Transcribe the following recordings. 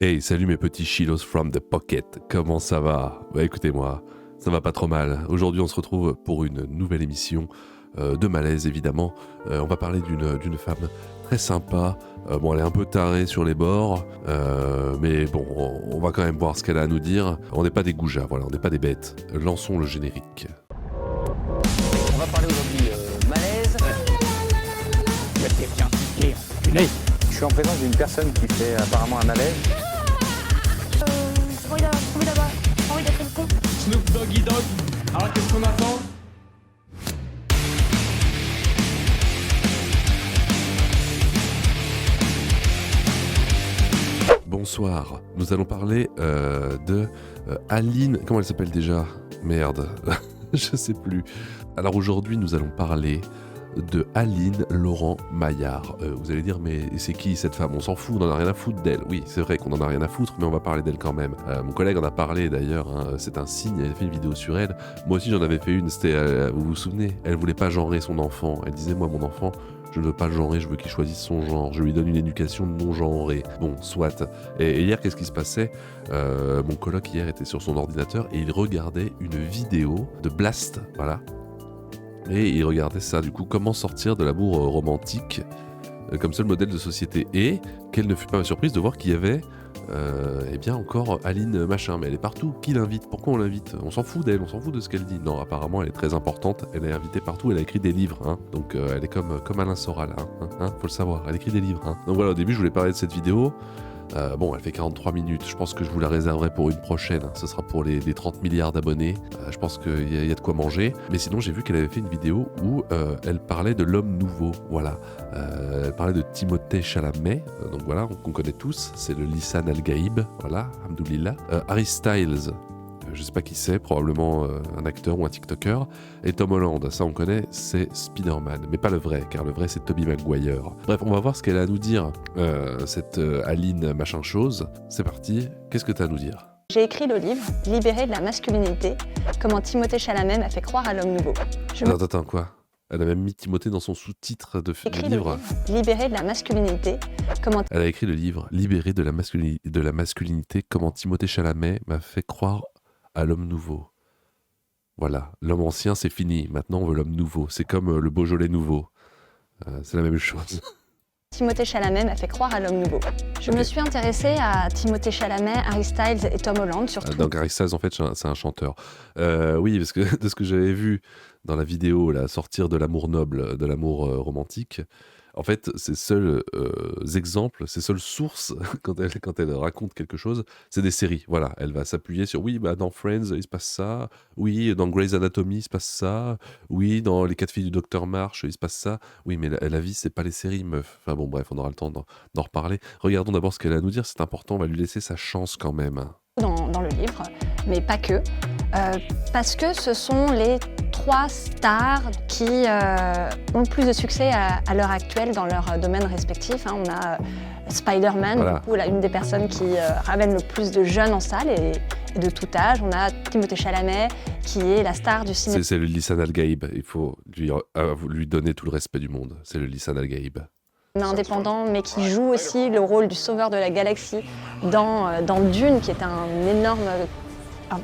Hey, salut mes petits chilos from the pocket, comment ça va? Bah écoutez-moi, ça va pas trop mal. Aujourd'hui on se retrouve pour une nouvelle émission de malaise évidemment. On va parler d'une femme très sympa. Bon, elle est un peu tarée sur les bords, mais bon, on va quand même voir ce qu'elle a à nous dire. On n'est pas des goujats, voilà, on n'est pas des bêtes. Lançons le générique. On va parler aujourd'hui malaise. Il y a quelqu'un qui est enculé. Je suis en présence d'une personne qui fait apparemment un malaise. J'ai envie d'avoir envie d'être le con. Snoop Doggy Dogg. Alors qu'est-ce qu'on attend? Bonsoir, nous allons parler de Aline... Comment elle s'appelle déjà? Merde, je sais plus. Alors aujourd'hui nous allons parler de Aline Laurent Maillard. Vous allez dire, mais c'est qui cette femme? On s'en fout, on en a rien à foutre d'elle. Oui, c'est vrai qu'on en a rien à foutre, mais on va parler d'elle quand même. Mon collègue en a parlé d'ailleurs, hein, c'est un signe, il avait fait une vidéo sur elle. Moi aussi j'en avais fait une, c'était, vous vous souvenez, elle voulait pas genrer son enfant. Elle disait, moi mon enfant, je ne veux pas le genrer, je veux qu'il choisisse son genre. Je lui donne une éducation non genrée. Bon, soit. Et hier, qu'est-ce qui se passait? Mon coloc hier était sur son ordinateur et il regardait une vidéo de Blast, voilà. Et il regardait ça, du coup, comment sortir de l'amour romantique comme seul modèle de société. Et quelle ne fut pas ma surprise de voir qu'il y avait, eh bien, encore Aline machin. Mais elle est partout. Qui l'invite? Pourquoi on l'invite? On s'en fout d'elle, on s'en fout de ce qu'elle dit. Non, apparemment, elle est très importante. Elle est invitée partout. Elle a écrit des livres. Hein. Donc, elle est comme Alain Soral. Faut le savoir. Elle écrit des livres. Hein. Donc voilà, au début, je voulais parler de cette vidéo. Bon, elle fait 43 minutes, je pense que je vous la réserverai pour une prochaine, ce sera pour les 30 milliards d'abonnés, je pense qu'il y a de quoi manger. Mais sinon j'ai vu qu'elle avait fait une vidéo où elle parlait de l'homme nouveau, voilà. Elle parlait de Timothée Chalamet, donc voilà, qu'on connaît tous, c'est le Lissan Al-Gaïb, voilà, Alhamdoulilah. Harry Styles, je sais pas qui c'est, probablement un acteur ou un TikToker. Et Tom Holland, ça on connaît, c'est Spider-Man. Mais pas le vrai, car le vrai c'est Tobey Maguire. Bref, on va voir ce qu'elle a à nous dire, cette Aline machin chose. C'est parti, qu'est-ce que t'as à nous dire? J'ai écrit le livre « Libéré de la masculinité, comment Timothée Chalamet m'a fait croire à l'homme nouveau ». Attends, quoi? Elle a même mis Timothée dans son sous-titre de livre. Libéré de la masculinité, comment... Elle a écrit le livre « Libéré de la masculinité, comment Timothée Chalamet m'a fait croire à l'homme nouveau ». Voilà, l'homme ancien c'est fini, maintenant on veut l'homme nouveau, c'est comme le Beaujolais nouveau, c'est la même chose. Timothée Chalamet m'a fait croire à l'homme nouveau. Je me suis intéressée à Timothée Chalamet, Harry Styles et Tom Holland surtout. Donc Harry Styles en fait c'est un chanteur. Oui, parce que de ce que j'avais vu dans la vidéo, là, sortir de l'amour noble, de l'amour romantique, en fait, ses seuls exemples, ses seules sources, quand elle raconte quelque chose, c'est des séries. Voilà, elle va s'appuyer sur, oui, bah, dans Friends, il se passe ça. Oui, dans Grey's Anatomy, il se passe ça. Oui, dans Les 4 filles du Docteur March, il se passe ça. Oui, mais la vie, c'est pas les séries, meuf. Enfin bon, bref, on aura le temps d'en reparler. Regardons d'abord ce qu'elle a à nous dire, c'est important, on va lui laisser sa chance quand même. Dans le livre, mais pas que. Parce que ce sont les 3 stars qui ont le plus de succès à l'heure actuelle dans leur domaine respectif. Hein. On a Spider-Man, Voilà. du coup, là, une des personnes qui ramène le plus de jeunes en salle et de tout âge. On a Timothée Chalamet, qui est la star du cinéma. C'est le Lissan Al-Gaïb, il faut lui donner tout le respect du monde. C'est le Lissan Al-Gaïb. Indépendant, mais qui joue aussi le rôle du sauveur de la galaxie dans Dune, qui est un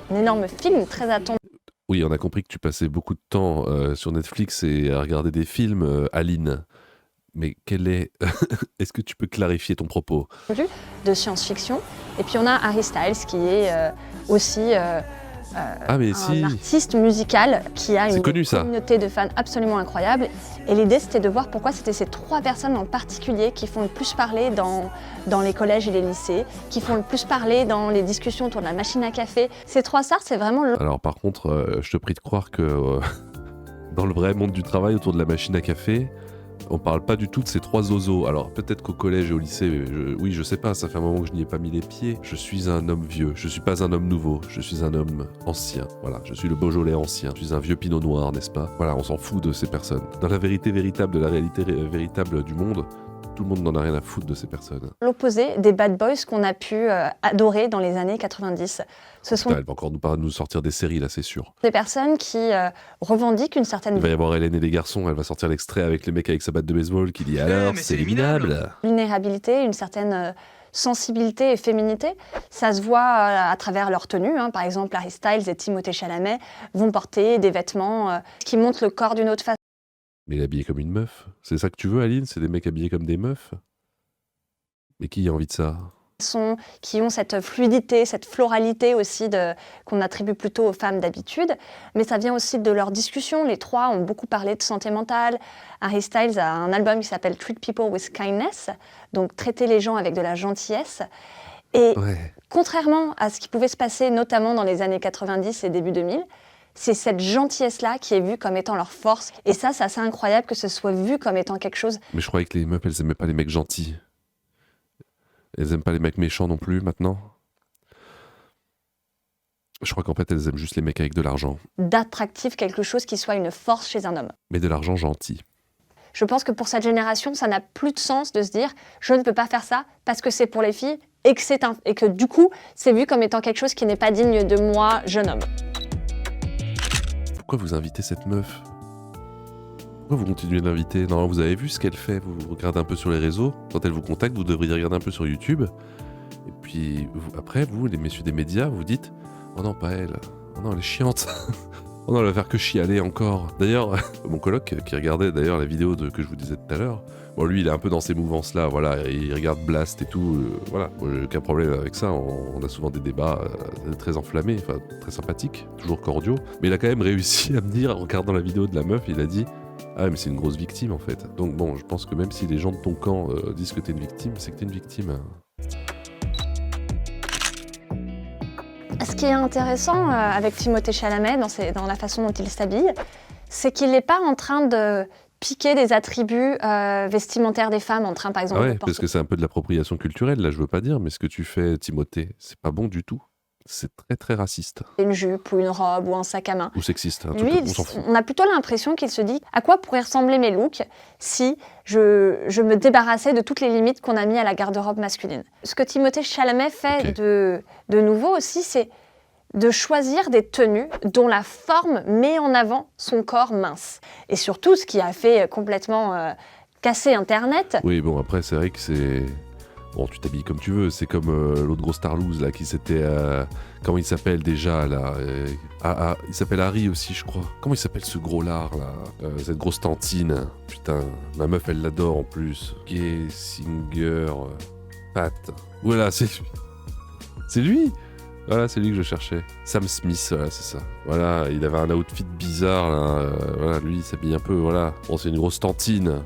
énorme film très attendu. Oui, on a compris que tu passais beaucoup de temps sur Netflix et à regarder des films, Aline. Mais est-ce que tu peux clarifier ton propos? De science-fiction. Et puis on a Harry Styles, qui est aussi mais un si. artiste musical qui a C'est une connu, ça. communauté de fans absolument incroyable. Et l'idée, c'était de voir pourquoi c'était ces 3 personnes en particulier qui font le plus parler dans les collèges et les lycées, qui font le plus parler dans les discussions autour de la machine à café. Ces 3 stars, c'est vraiment Alors par contre, je te prie de croire que dans le vrai monde du travail autour de la machine à café, on parle pas du tout de ces 3 zozos. Alors peut-être qu'au collège et au lycée, oui, je sais pas, ça fait un moment que je n'y ai pas mis les pieds. Je suis un homme vieux, je suis pas un homme nouveau, je suis un homme ancien. Voilà, je suis le Beaujolais ancien, je suis un vieux pinot noir, n'est-ce pas? Voilà, on s'en fout de ces personnes. Dans la vérité véritable de la réalité véritable du monde, tout le monde n'en a rien à foutre de ces personnes. l'opposé des bad boys qu'on a pu adorer dans les années 90. Ce sont Putain, elle va encore nous sortir des séries là, c'est sûr. des personnes qui revendiquent une certaine Il va y avoir Hélène et les garçons, elle va sortir l'extrait avec les mecs avec sa batte de baseball qui dit alors, mais c'est c'est éliminable. éliminable. vulnérabilité, une certaine sensibilité et féminité. Ça se voit à travers leur tenue. Par exemple, Harry Styles et Timothée Chalamet vont porter des vêtements qui montrent le corps d'une autre façon. Mais il est habillé comme une meuf. C'est ça que tu veux, Aline? C'est des mecs habillés comme des meufs? Mais qui a envie de ça? Qui ont cette fluidité, cette floralité aussi qu'on attribue plutôt aux femmes d'habitude. Mais ça vient aussi de leurs discussions. Les trois ont beaucoup parlé de santé mentale. Harry Styles a un album qui s'appelle Treat People with Kindness, donc traiter les gens avec de la gentillesse. Et contrairement à ce qui pouvait se passer notamment dans les années 90 et début 2000, c'est cette gentillesse-là qui est vue comme étant leur force. Et ça, c'est assez incroyable que ce soit vu comme étant quelque chose. Mais je croyais que les meufs, elles aimaient pas les mecs gentils. Elles aiment pas les mecs méchants non plus, maintenant. Je crois qu'en fait, elles aiment juste les mecs avec de l'argent. D'attractif, quelque chose qui soit une force chez un homme. Mais de l'argent gentil. Je pense que pour cette génération, ça n'a plus de sens de se dire « je ne peux pas faire ça parce que c'est pour les filles » et que du coup, c'est vu comme étant quelque chose qui n'est pas digne de moi, jeune homme. Pourquoi vous invitez cette meuf? Pourquoi vous continuez de l'inviter? Non, vous avez vu ce qu'elle fait, vous regardez un peu sur les réseaux. Quand elle vous contacte, vous devriez regarder un peu sur YouTube. Et puis après, vous, les messieurs des médias, vous dites « oh non, pas elle. Oh non, elle est chiante. Oh non, elle va faire que chialer encore. » D'ailleurs, mon coloc qui regardait d'ailleurs la vidéo que je vous disais tout à l'heure, bon, lui, il est un peu dans ces mouvances-là, voilà, il regarde Blast et tout, voilà. Moi, j'ai aucun problème avec ça, on a souvent des débats très enflammés, enfin, très sympathiques, toujours cordiaux. Mais il a quand même réussi à me dire, en regardant la vidéo de la meuf, il a dit « ah, mais c'est une grosse victime, en fait. » Donc bon, je pense que même si les gens de ton camp disent que t'es une victime, c'est que t'es une victime. Ce qui est intéressant avec Timothée Chalamet, dans la façon dont il s'habille, c'est qu'il n'est pas en train de piquer des attributs vestimentaires des femmes, en train par exemple de porter... parce que c'est un peu de l'appropriation culturelle, là je veux pas dire, mais ce que tu fais, Timothée, c'est pas bon du tout. C'est très très raciste. Une jupe ou une robe ou un sac à main. Ou sexiste, Lui, on s'en fout. On a plutôt l'impression qu'il se dit à quoi pourraient ressembler mes looks si je me débarrassais de toutes les limites qu'on a mis à la garde-robe masculine. Ce que Timothée Chalamet fait de nouveau aussi, c'est de choisir des tenues dont la forme met en avant son corps mince. Et surtout, ce qui a fait complètement casser Internet. Oui, bon, après, c'est vrai que c'est... Bon, tu t'habilles comme tu veux, c'est comme l'autre gros Starlouse, là, qui s'était... comment il s'appelle déjà, là il s'appelle Harry aussi, je crois. Comment il s'appelle ce gros lard, là cette grosse tantine. Putain, ma meuf, elle l'adore, en plus. Gessinger... Pat. Voilà, c'est lui. C'est lui. Voilà, c'est lui que je cherchais. Sam Smith, voilà, c'est ça. Voilà, il avait un outfit bizarre, là. Voilà, lui, il s'habille un peu, voilà. Bon, c'est une grosse tantine.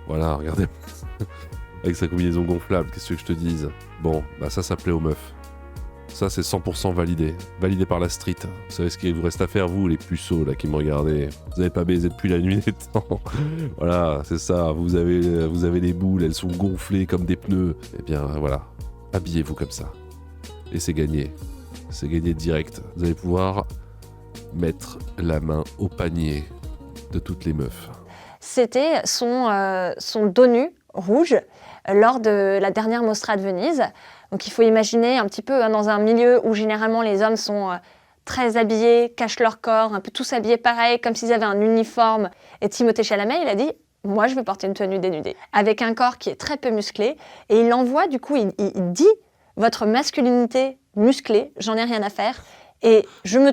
Voilà, regardez. Avec sa combinaison gonflable, qu'est-ce que je te dise? Bon, bah ça plaît aux meufs. Ça, c'est 100% validé. Validé par la street. Vous savez ce qu'il vous reste à faire, vous, les puceaux, là, qui me regardez. Vous n'avez pas baisé depuis la nuit des temps. Voilà, c'est ça. Vous avez les boules, elles sont gonflées comme des pneus. Eh bien, voilà. Habillez-vous comme ça. Et c'est gagné. C'est gagné direct. Vous allez pouvoir mettre la main au panier de toutes les meufs. C'était son dos nu rouge lors de la dernière Mostra de Venise. Donc il faut imaginer un petit peu dans un milieu où généralement les hommes sont très habillés, cachent leur corps, un peu tous habillés pareil, comme s'ils avaient un uniforme. Et Timothée Chalamet, il a dit « moi je vais porter une tenue dénudée », avec un corps qui est très peu musclé. Et il l'envoie, du coup, il dit « votre masculinité musclée, j'en ai rien à faire ». Et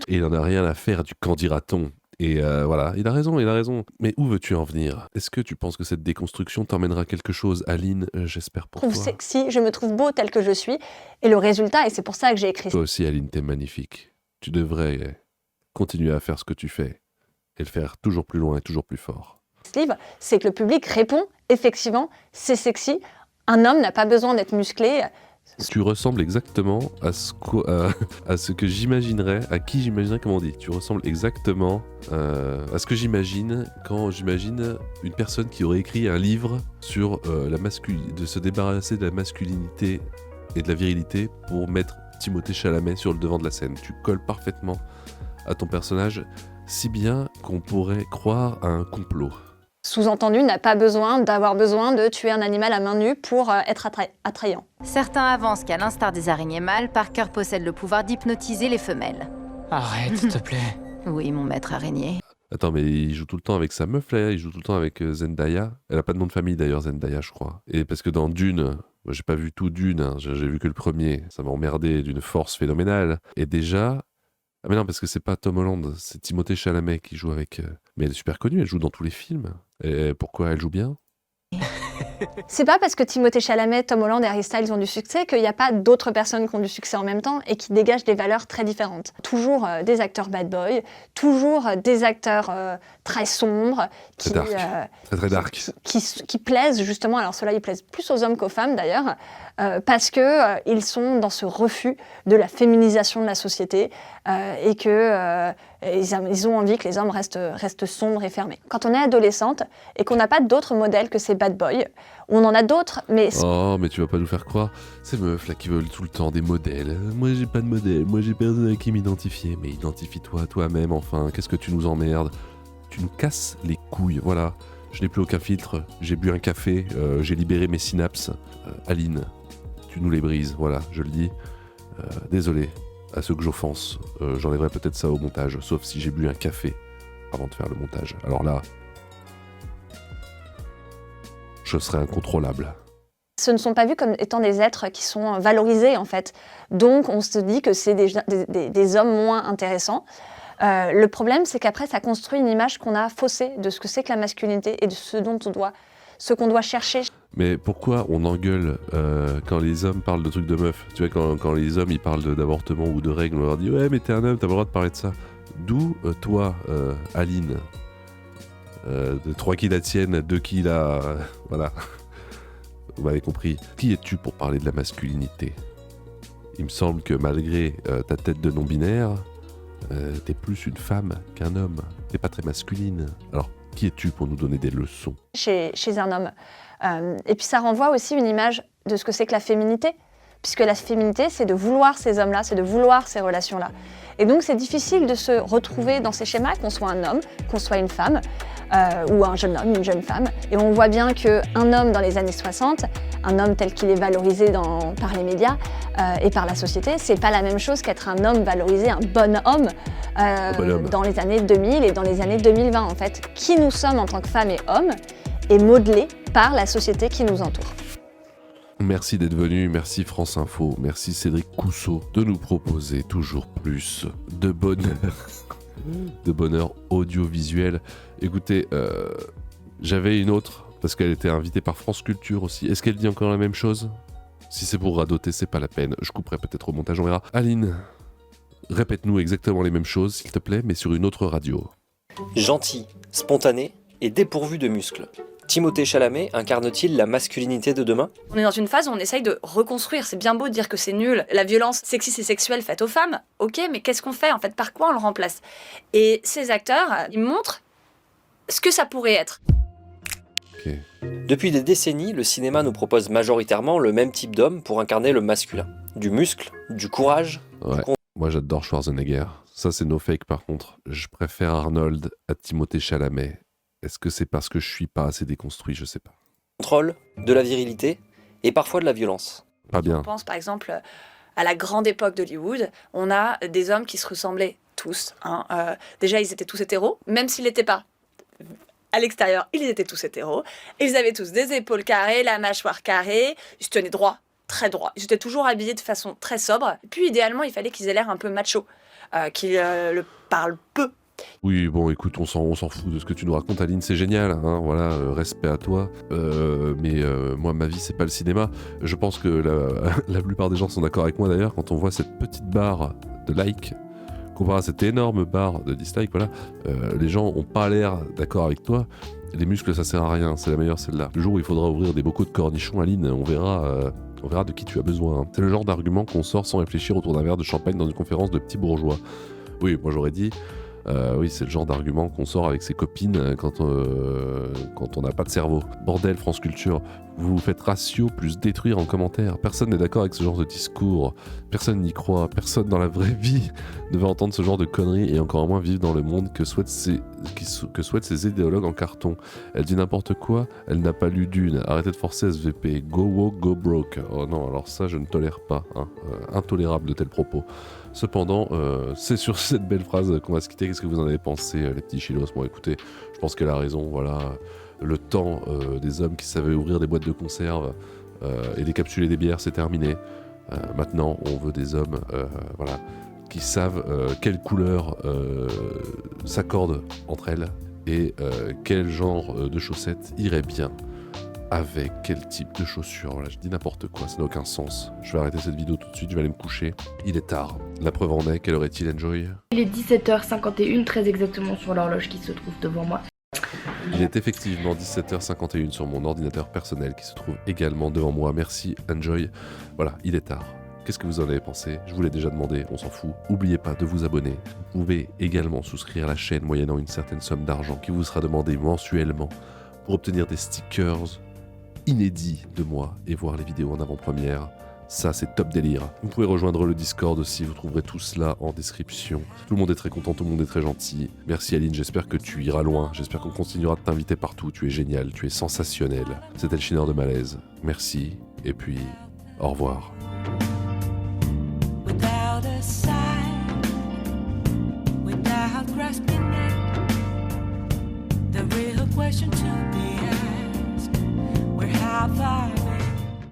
il n'en a rien à faire du qu'en dira-t-on. Et voilà, il a raison. Mais où veux-tu en venir? Est-ce que tu penses que cette déconstruction t'emmènera quelque chose, Aline? J'espère pour toi. Je me trouve sexy, je me trouve beau tel que je suis. Et le résultat, et c'est pour ça que j'ai écrit... Toi aussi, Aline, t'es magnifique. Tu devrais continuer à faire ce que tu fais. Et le faire toujours plus loin et toujours plus fort. Ce livre, c'est que le public répond, effectivement, c'est sexy. Un homme n'a pas besoin d'être musclé. Tu ressembles exactement à ce que j'imaginerais, à qui j'imaginerais, comment on dit. Tu ressembles exactement à ce que j'imagine quand j'imagine une personne qui aurait écrit un livre sur de se débarrasser de la masculinité et de la virilité pour mettre Timothée Chalamet sur le devant de la scène. Tu colles parfaitement à ton personnage, si bien qu'on pourrait croire à un complot. Sous-entendu, n'a pas d'avoir besoin de tuer un animal à main nue pour être attrayant. Certains avancent qu'à l'instar des araignées mâles, Parker possède le pouvoir d'hypnotiser les femelles. Arrête, s'il te plaît. Oui, mon maître araignée. Attends, mais il joue tout le temps avec sa meuf, là, il joue tout le temps avec Zendaya. Elle a pas de nom de famille, d'ailleurs, Zendaya, je crois. Et parce que dans Dune, Moi, j'ai pas vu tout Dune, hein. J'ai vu que le premier. Ça m'a emmerdé d'une force phénoménale. Et déjà... Ah mais non, parce que c'est pas Tom Holland, c'est Timothée Chalamet qui joue avec... Mais elle est super connue, elle joue dans tous les films. Et pourquoi elle joue bien? C'est pas parce que Timothée Chalamet, Tom Holland et Harry Styles ont du succès qu'il n'y a pas d'autres personnes qui ont du succès en même temps et qui dégagent des valeurs très différentes. Toujours des acteurs bad boy, toujours des acteurs très sombres, Très dark. Très dark. qui plaisent justement, alors ceux-là ils plaisent plus aux hommes qu'aux femmes d'ailleurs, parce que ils sont dans ce refus de la féminisation de la société et que ils ont envie que les hommes restent sombres et fermés. Quand on est adolescente et qu'on n'a pas d'autres modèles que ces bad boys, on en a d'autres, mais... Oh, mais tu vas pas nous faire croire. Ces meufs là qui veulent tout le temps des modèles. Moi j'ai pas de modèle, moi j'ai personne avec qui m'identifier. Mais identifie-toi toi-même enfin, qu'est-ce que tu nous emmerdes? Tu nous casses les couilles, voilà. Je n'ai plus aucun filtre, j'ai bu un café, j'ai libéré mes synapses. Aline, tu nous les brises, voilà, je le dis. Désolé à ceux que j'offense, j'enlèverai peut-être ça au montage, sauf si j'ai bu un café avant de faire le montage. Alors là, je serai incontrôlable. Ce ne sont pas vus comme étant des êtres qui sont valorisés en fait. Donc on se dit que c'est des hommes moins intéressants. Le problème, c'est qu'après, ça construit une image qu'on a faussée de ce que c'est que la masculinité et de ce qu'on doit chercher. Mais pourquoi on engueule quand les hommes parlent de trucs de meufs? Tu vois, quand les hommes ils parlent d'avortement ou de règles, on leur dit « Ouais, mais t'es un homme, t'as pas le droit de parler de ça. » D'où, toi, Aline, de 3 qui la tiennent, 2 qui la... voilà. Vous m'avez compris. Qui es-tu pour parler de la masculinité? Il me semble que malgré ta tête de non-binaire, t'es plus une femme qu'un homme. T'es pas très masculine. Alors, qui es-tu pour nous donner des leçons chez un homme. Et puis ça renvoie aussi une image de ce que c'est que la féminité, puisque la féminité, c'est de vouloir ces hommes-là, c'est de vouloir ces relations-là. Et donc c'est difficile de se retrouver dans ces schémas, qu'on soit un homme, qu'on soit une femme, ou un jeune homme, une jeune femme. Et on voit bien qu'un homme dans les années 60, un homme tel qu'il est valorisé par les médias et par la société, c'est pas la même chose qu'être un homme valorisé, un bon homme, dans les années 2000 et dans les années 2020 en fait. Qui nous sommes en tant que femmes et hommes est modelé par la société qui nous entoure. Merci d'être venu, merci France Info, merci Cédric Cousseau de nous proposer toujours plus de bonheur audiovisuel. Écoutez, j'avais une autre, parce qu'elle était invitée par France Culture aussi. Est-ce qu'elle dit encore la même chose? Si c'est pour radoter, c'est pas la peine. Je couperai peut-être au montage, on verra. Aline, répète-nous exactement les mêmes choses, s'il te plaît, mais sur une autre radio. Gentil, spontané et dépourvu de muscles. Timothée Chalamet incarne-t-il la masculinité de demain? On est dans une phase où on essaye de reconstruire. C'est bien beau de dire que c'est nul. La violence sexiste et sexuelle faite aux femmes, ok, mais qu'est-ce qu'on fait en fait? Par quoi on le remplace? Et ces acteurs, ils montrent ce que ça pourrait être. Okay. Depuis des décennies, le cinéma nous propose majoritairement le même type d'homme pour incarner le masculin. Du muscle, du courage. Ouais. Moi j'adore Schwarzenegger. Ça c'est no fake par contre. Je préfère Arnold à Timothée Chalamet. Est-ce que c'est parce que je suis pas assez déconstruit? Je sais pas. Contrôle, de la virilité et parfois de la violence. Pas bien. On pense par exemple à la grande époque d'Hollywood. On a des hommes qui se ressemblaient tous. Déjà, ils étaient tous hétéros, même s'ils n'étaient pas. À l'extérieur, ils étaient tous hétéros. Ils avaient tous des épaules carrées, la mâchoire carrée. Ils se tenaient droit, très droit. Ils étaient toujours habillés de façon très sobre. Puis idéalement, il fallait qu'ils aient l'air un peu macho, qu'ils le parlent peu. Oui, bon, écoute, on s'en fout de ce que tu nous racontes, Aline, c'est génial, hein, voilà, respect à toi. Mais moi, ma vie, c'est pas le cinéma. Je pense que la plupart des gens sont d'accord avec moi d'ailleurs, quand on voit cette petite barre de like, comparé à cette énorme barre de dislike, voilà, les gens ont pas l'air d'accord avec toi. Les muscles, ça sert à rien, c'est la meilleure celle-là. Le jour où il faudra ouvrir des bocaux de cornichons, Aline, on verra de qui tu as besoin. Hein. C'est le genre d'argument qu'on sort sans réfléchir autour d'un verre de champagne dans une conférence de petits bourgeois. Oui, moi j'aurais dit... oui, c'est le genre d'argument qu'on sort avec ses copines quand on n'a pas de cerveau. Bordel, France Culture, vous vous faites ratio plus détruire en commentaire. Personne n'est d'accord avec ce genre de discours. Personne n'y croit. Personne dans la vraie vie ne veut entendre ce genre de conneries et encore moins vivre dans le monde que souhaitent ces idéologues en carton. Elle dit n'importe quoi, elle n'a pas lu Dune. Arrêtez de forcer SVP. Go woke, go broke. Oh non, alors ça, je ne tolère pas. Hein. Intolérable de tels propos. Cependant, c'est sur cette belle phrase qu'on va se quitter. Qu'est-ce que vous en avez pensé, les petits chilos? Bon, écoutez, je pense qu'elle a raison. Voilà, le temps des hommes qui savaient ouvrir des boîtes de conserve et des capsules et des bières, c'est terminé. Maintenant, on veut des hommes voilà, qui savent quelle couleur s'accorde entre elles et quel genre de chaussettes irait bien avec quel type de chaussures. Voilà, je dis n'importe quoi, ça n'a aucun sens. Je vais arrêter cette vidéo tout de suite, je vais aller me coucher. Il est tard. La preuve en est, quelle heure est-il, Enjoy ? Il est 17h51, très exactement sur l'horloge qui se trouve devant moi. Il est effectivement 17h51 sur mon ordinateur personnel qui se trouve également devant moi. Merci, Enjoy. Voilà, il est tard. Qu'est-ce que vous en avez pensé ? Je vous l'ai déjà demandé, on s'en fout. N'oubliez pas de vous abonner. Vous pouvez également souscrire à la chaîne moyennant une certaine somme d'argent qui vous sera demandée mensuellement pour obtenir des stickers inédits de moi et voir les vidéos en avant-première. Ça, c'est top délire. Vous pouvez rejoindre le Discord aussi, vous trouverez tout cela en description. Tout le monde est très content, tout le monde est très gentil. Merci Aline, j'espère que tu iras loin. J'espère qu'on continuera de t'inviter partout. Tu es génial, tu es sensationnel. C'était le Chineur de Malaise. Merci, et puis, au revoir. Without a sign, without grasping it, the real question to be asked, where have I